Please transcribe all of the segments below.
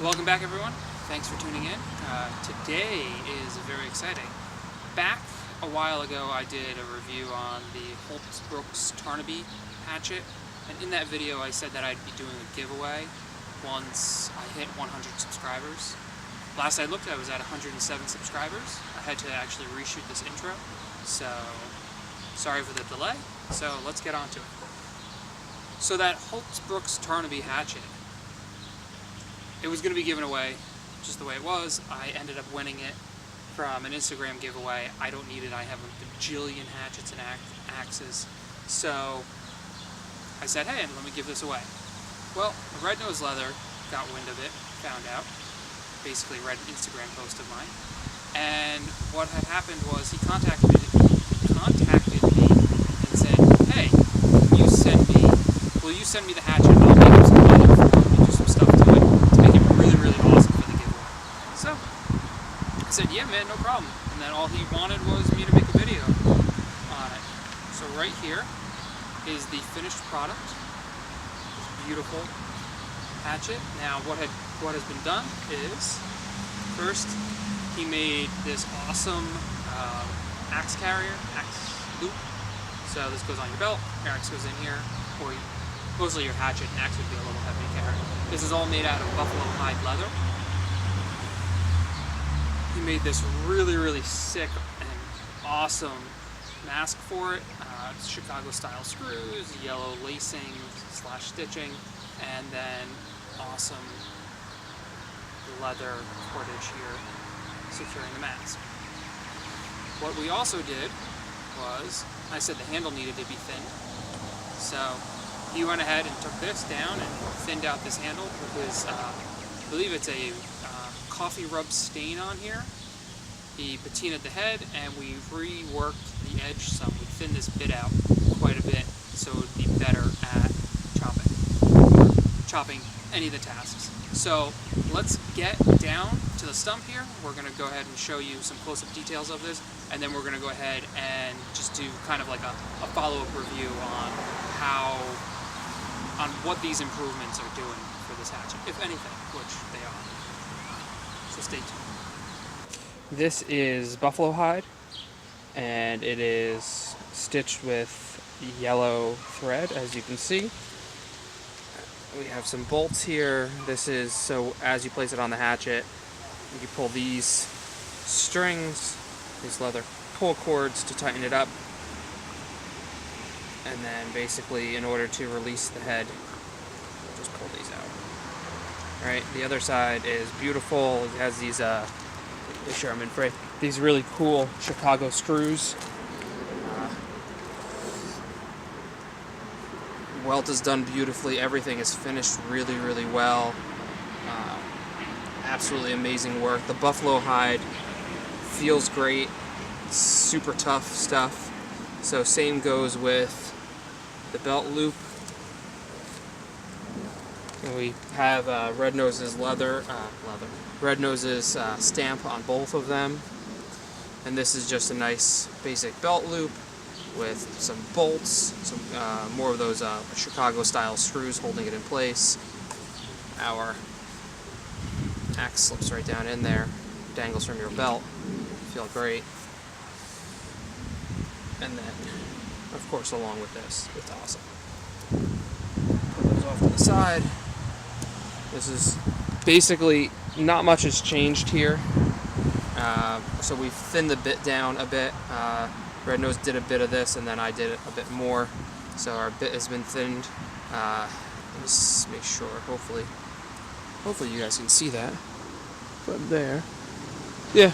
Welcome back, everyone. Thanks for tuning in. Today is very exciting. Back a while ago, I did a review on the Hults Bruk Tarnaby hatchet, and in that video I said that I'd be doing a giveaway once I hit 100 subscribers. Last I looked, I was at 107 subscribers. I had to actually reshoot this intro, so sorry for the delay. So let's get on to it. So that Hults Bruk Tarnaby hatchet, it was going to be given away just the way it was. I ended up winning it from an Instagram giveaway. I don't need it. I have a bajillion hatchets and axes. So I said, hey, let me give this away. Well, Red Nose Leather got wind of it, found out. Basically read an Instagram post of mine. And what had happened was he contacted me and said, hey, will you send me the hatchet? I'll make up some leather for you and do some stuff to it to make it really, really awesome for the giveaway. So I said, yeah, man, no problem. And then all he wanted was me to make a video on it. So right here is the finished product. This beautiful hatchet. Now what has been done is, first he made this awesome axe carrier, axe loop. So this goes on your belt, your axe goes in here, or mostly your hatchet and axe would be a little heavy to carry. This is all made out of buffalo hide leather. He made this really, really sick and awesome mask for it. Chicago style screws, yellow lacing / stitching, and then awesome leather cordage here securing the mask. What we also did was, I said the handle needed to be thinned, so he went ahead and took this down and thinned out this handle with his, I believe it's a coffee rub stain on here. He patinaed the head and we reworked the edge some. We thinned this bit out quite a bit so it would be better at chopping any of the tasks. So let's get down to the stump here. We're going to go ahead and show you some close-up details of this, and then we're going to go ahead and just do kind of like a follow-up review on what these improvements are doing for this hatchet, if anything, which they are. So stay tuned. This is buffalo hide, and it is stitched with yellow thread, as you can see. We have some bolts here. This is so as you place it on the hatchet, you pull these strings, these leather pull cords to tighten it up, and then basically in order to release the head, we'll just pull these out. Alright, the other side is beautiful. It has these these really cool Chicago screws. Welt is done beautifully. Everything is finished really, really well. Absolutely amazing work. The buffalo hide feels great. It's super tough stuff. So same goes with the belt loop. And we have Red Nose's Red Nose's stamp on both of them. And this is just a nice basic belt loop with some bolts, some more of those Chicago style screws holding it in place. Our axe slips right down in there, dangles from your belt. Feel great. And then, of course, along with this, it's awesome. Put those off to the side. This is basically, not much has changed here. So we've thinned the bit down a bit. Red Nose did a bit of this, and then I did a bit more. So our bit has been thinned. Let me just make sure. Hopefully you guys can see that. But there, yeah.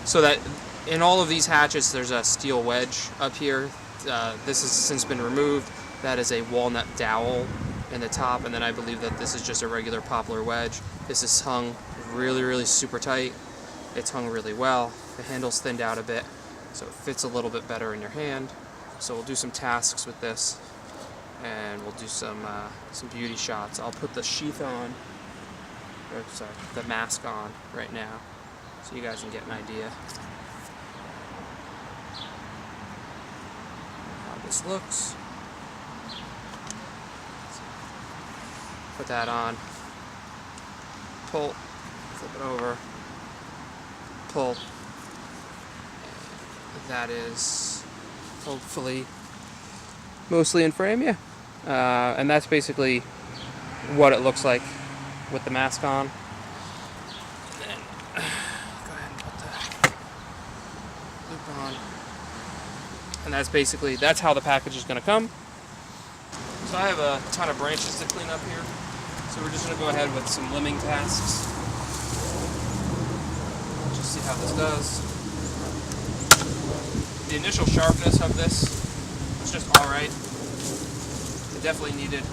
So that in all of these hatchets, there's a steel wedge up here. This has since been removed. That is a walnut dowel in the top, and then I believe that this is just a regular poplar wedge. This is hung really, really super tight. It's hung really well. The handle's thinned out a bit, so it fits a little bit better in your hand. So we'll do some tasks with this, and we'll do some beauty shots. I'll put the sheath on, or sorry, the mask on right now, so you guys can get an idea how this looks. Put that on. pull, flip it over, pull. That is hopefully mostly in frame, yeah. And that's basically what it looks like with the mask on. And then go ahead and put the loop on. And that's how the package is going to come. So I have a ton of branches to clean up here. So we're just going to go ahead with some limbing tasks. Just see how this does. The initial sharpness of this was just alright. It definitely needed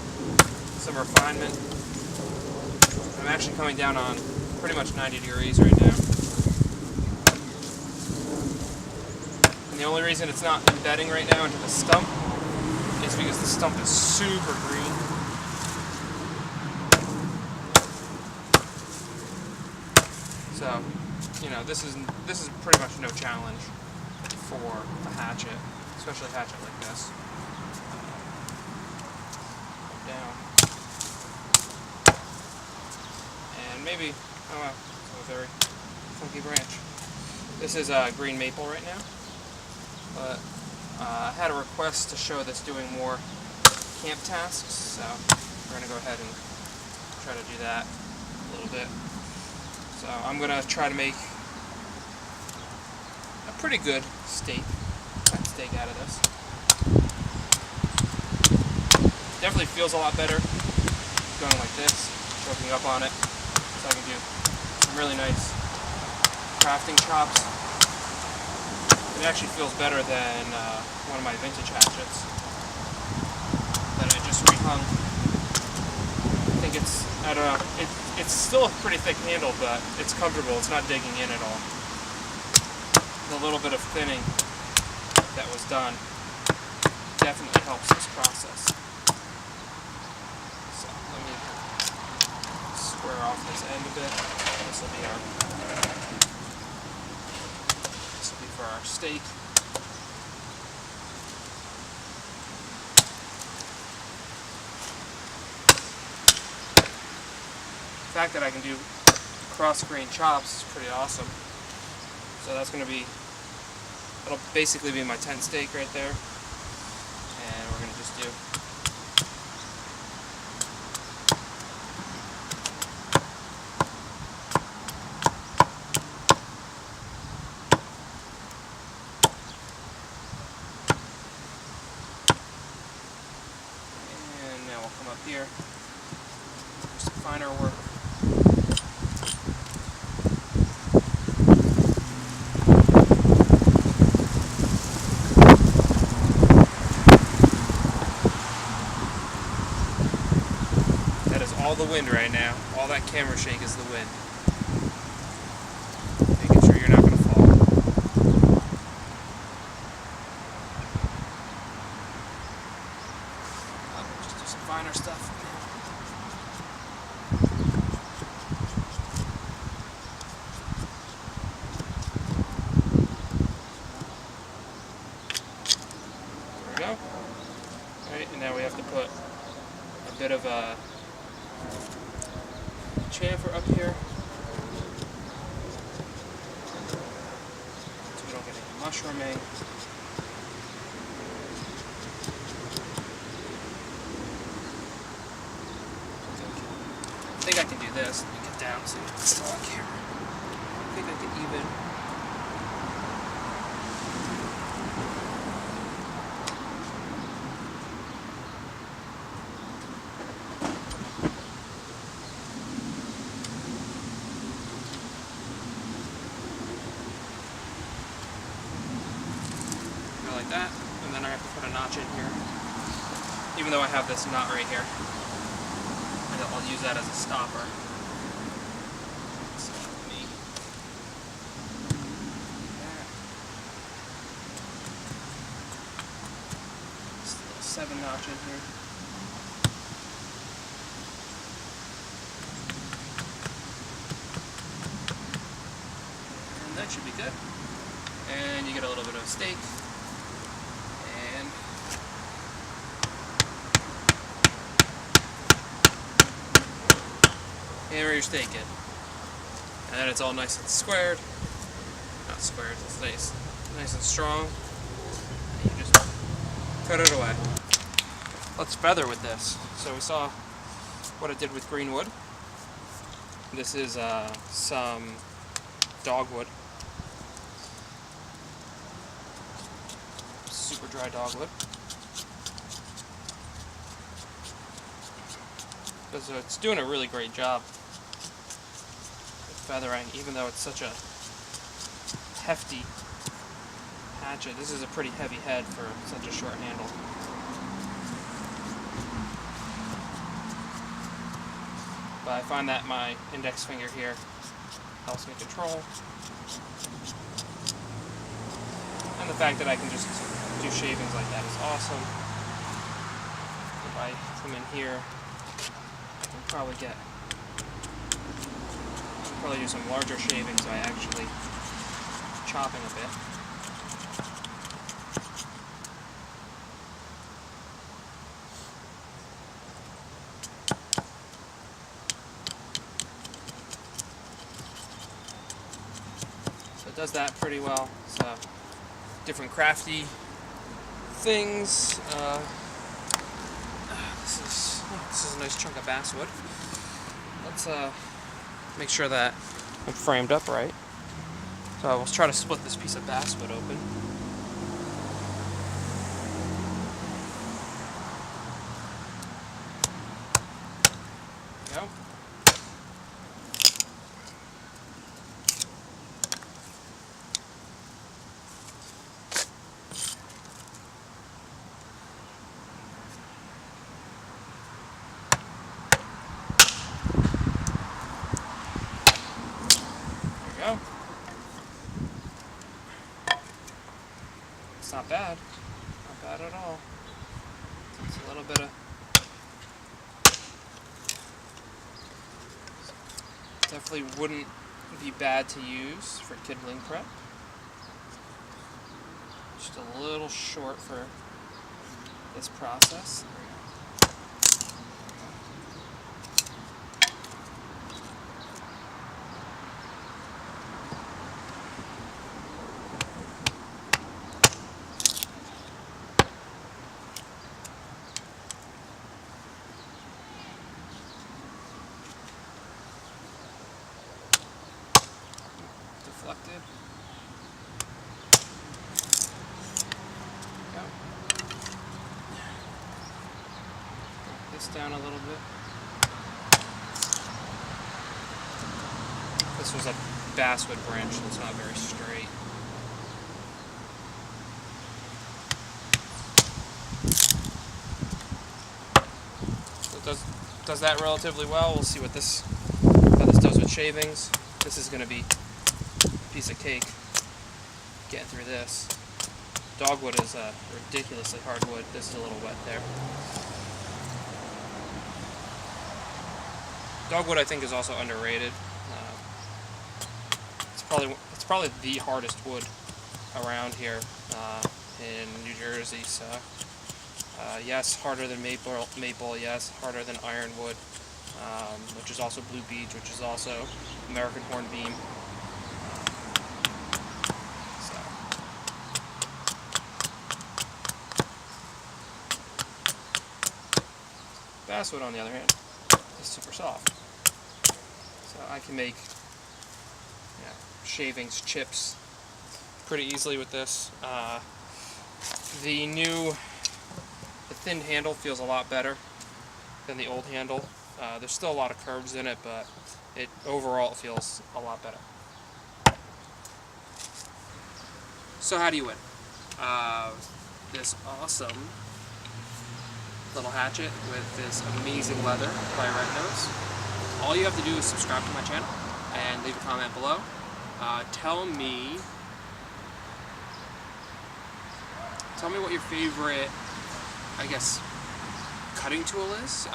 some refinement. I'm actually coming down on pretty much 90 degrees right now. And the only reason it's not embedding right now into the stump is because the stump is super green. So, you know, this is pretty much no challenge for a hatchet, especially a hatchet like this. Down. And maybe, oh wow, it's a very funky branch. This is green maple right now, but I had a request to show this doing more camp tasks, so we're going to go ahead and try to do that a little bit. So I'm going to try to make a pretty good steak out of this. Definitely feels a lot better going like this, choking up on it, so I can do some really nice crafting chops. It actually feels better than one of my vintage hatchets that I just rehung. I think it's, I don't know, it's still a pretty thick handle, but it's comfortable, it's not digging in at all. The little bit of thinning that was done definitely helps this process. So let me square off this end a bit. This will be for our steak. The fact that I can do cross-grain chops is pretty awesome. So that's going to be, it'll basically be my tent steak right there. And we're going to just do and now we'll come up here, do some finer work. All the wind right now. All that camera shake is the wind. Making sure you're not going to fall. Just do some finer stuff. There we go. Alright, and now we have to put a bit of a chamfer up here so we don't get any mushrooming. I think I can do this. Let me get down so it's still on camera. I think I can even. Like that, and then I have to put a notch in here, even though I have this knot right here, and I'll use that as a stopper. So let me just a little 7 notch in here. And that should be good. And you get a little bit of steak. And where your steak is. And then it's all nice and squared. Not squared, it's nice and strong. And you just cut it away. Let's feather with this. So we saw what it did with green wood. This is some dogwood. Super dry dogwood. So it's doing a really great job with feathering, even though it's such a hefty hatchet. This is a pretty heavy head for such a short handle. But I find that my index finger here helps me control. And the fact that I can just do shavings like that is awesome. If I come in here, I can probably do some larger shavings by actually chopping a bit. So it does that pretty well. So different crafty things. This is a nice chunk of basswood. Let's make sure that I'm framed up right. So I will try to split this piece of basswood open. There we go. Go. It's not bad. Not bad at all. It's a little bit of... Definitely wouldn't be bad to use for kindling prep. Just a little short for this process. Deflected. Go. Bring this down a little bit. This was a basswood branch, so it's not very straight. So it does that relatively well. We'll see how this does with shavings. This is going to be piece of cake getting through this. Dogwood is a ridiculously hard wood. This is a little wet there. Dogwood, I think, is also underrated. It's probably the hardest wood around here in New Jersey. So yes, harder than maple. Yes, harder than ironwood, which is also blue beech, which is also American hornbeam. Basswood, on the other hand, is super soft. So I can make shavings, chips pretty easily with this. The thin handle feels a lot better than the old handle. There's still a lot of curves in it, but overall it feels a lot better. So how do you win? This awesome little hatchet with this amazing leather by Red Nose. All you have to do is subscribe to my channel and leave a comment below. Tell me what your favorite, I guess, cutting tool is.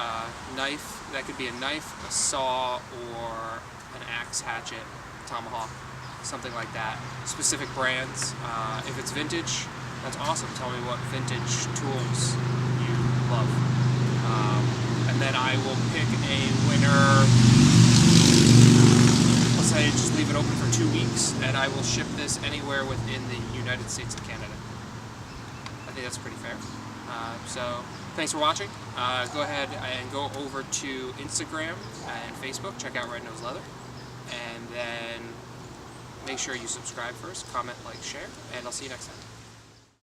Knife, that could be a knife, a saw, or an axe, hatchet, tomahawk, something like that. Specific brands. If it's vintage, that's awesome. Tell me what vintage tools you love. And then I will pick a winner. Let's say just it open for 2 weeks, and I will ship this anywhere within the United States and Canada. I think that's pretty fair. So thanks for watching. Go ahead and go over to Instagram and Facebook. Check out Red Nose Leather, and then make sure you subscribe first, comment, like, share, and I'll see you next time.